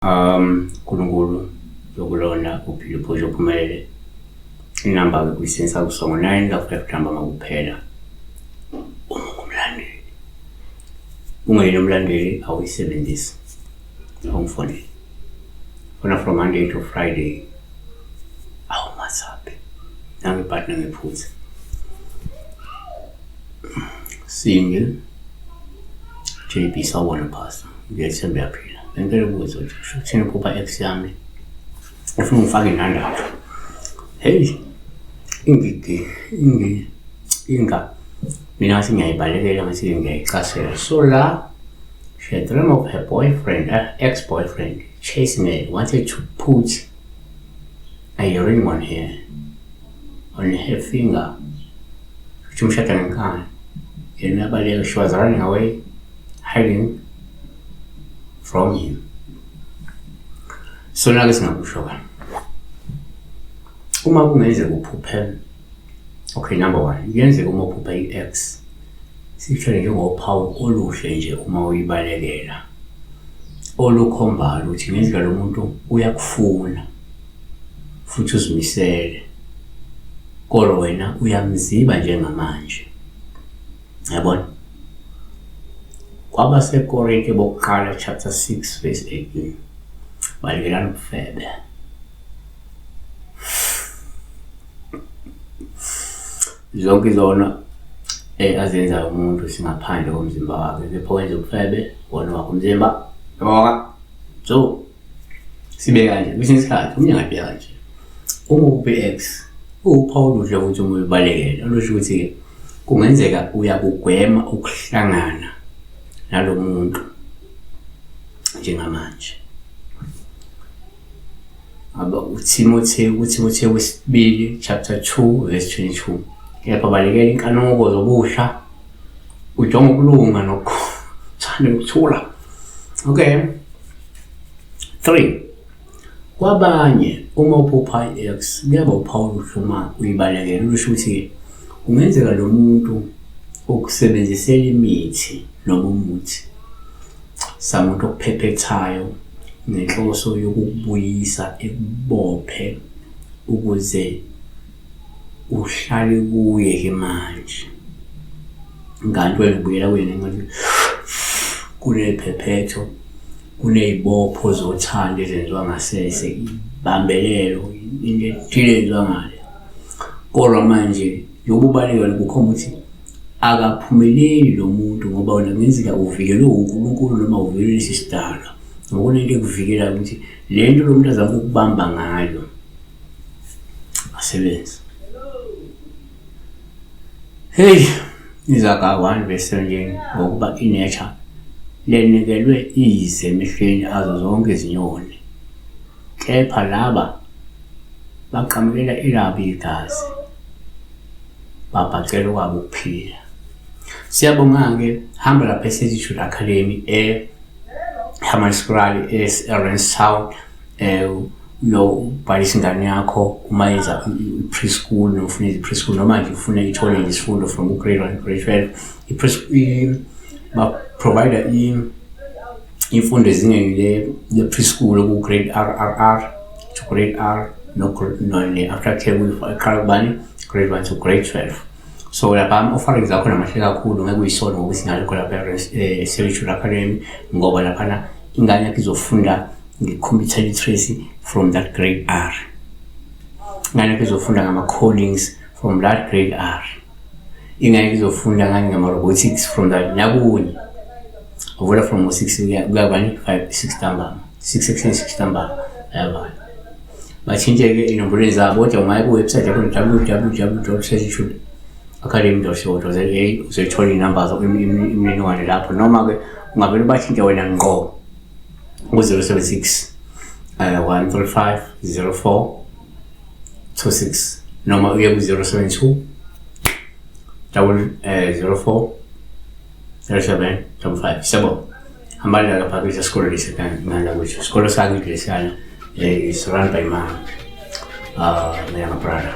uNkulunkulu yokulona uphile uphoshe uphumelele. Inamba-ke kuyisensa kusongo 9 September makuphela. Ungumlandeli. Ungayena umlandeli awuyisebenzisi. Awungifonele. Fona from Monday to Friday. WhatsApp. Nange partner ngephutha. Single. JB sawona pastor. Ngiyethemba yaphila. Ngempela ukuzo nje. Shukuthini phupha ex yami. Ufuna ungifake inandaba. Hey. Inga. Mina singiyayibalekela ngathi ngiyayicasela. So la she had dream of her boyfriend, ex-boyfriend, chasing her, wanted to put a ring on her finger. She was running away, hiding from him. So now it's not sure. Okay, number one, yenze uphupha i-ex. Sithole njengophawu oluhle nje uma uyibalekela. Olukhombayo ukuthi ngenzeka lo muntu uyakufuna futhi uzimisele. Kodwa wena uyamziba njengamanje. Yabona? KwabaseKorinte bokuqala chapter 6 verse 18. Balekelana ubufebe. Zonke izona azenza umuntu singaphandle komzimba wakhe lapho wenza ubufebe wona wakho umzimba yabona. So sibe kanje kwesinye isikhathi umnyaka ngiyabheka nje uma ubex uphawu oluhle ukuthi uma uyibalekela olusho ukuthi kungenzeka uyakugwema ukuhlangana nalo muntu njengamanje. Aba uTimotheo wesibili chapter 2 verse 22. Kepha balekela inkanuko zobusha ujonga ukulunga nokuthanda ukuthula. Okay. 3. Kwabanye uma uphupha i-ex kuyaba uphawu oluhluma uyibalekela lusho ukuthi ungenzeka lo muntu ukusebenzisela imithi noma umuthi samuntu okuphephethayo nenhloso yokubuyisa ekubophe ukuze uhlale kuye ke manje. Nganti wena ubuyela wena ngathi kunephephetho kunezibopho zothando ezenziwa ngasese ibambelelo into ethilezwa ngale. Kodwa manje yokubalekela kukhomba ukuthi akaphumeleli lo muntu ngoba wena ngenzeka uvikelwe uNkulunkulu noma uvikelwe isisidalwa. Ngokho into ekuvikela ukuthi lento lo muntu azama ukubamba ngayo asebenza. Hey, Izaga 1 verse 17 ngokuba inature lenikelwe ize emehlweni azo zonke izinyoni. Kepha laba baqamulela ilabi igazi. Babhacela kwabo ukuphila. Siyabonga ke hamba lapha eSejude Academy Hammanskraal Sound uyobhalisa ingane yakho uma yenza preschool nofuna preschool noma nje ufuna ithole isifundo from grade 1 grade 12 ba provider imfundo ezingeni le preschool ku grade RRR to grade R no after care with grade 1 to grade 12. So lapha offering zakho namahle kakhulu ngeke uyisona ngokusingale khona parents Sejude Academy ngoba lapha ingane yakho izofunda computer literacy from that grade R. Ingane yakho izofunda ngama codings from that grade R. Ingane yakho izofunda ngama robotics from that nakunye. Uvula from 6 kuya 5 6 tamba 6 tamba yaba. Bachinje ke inombolo zabo kodwa ungaya ku website yakho www.sejudeacademy.co.za uzothola inamba zakho imininingwane lapho noma ke ungavele bachinje wena ngqo ku-076 135 0426 noma uye ku-072 04 0755. Sabo hambali lapha kwisikole lesikana kwethu. Isikole sakithi lesiyana is run by my brother.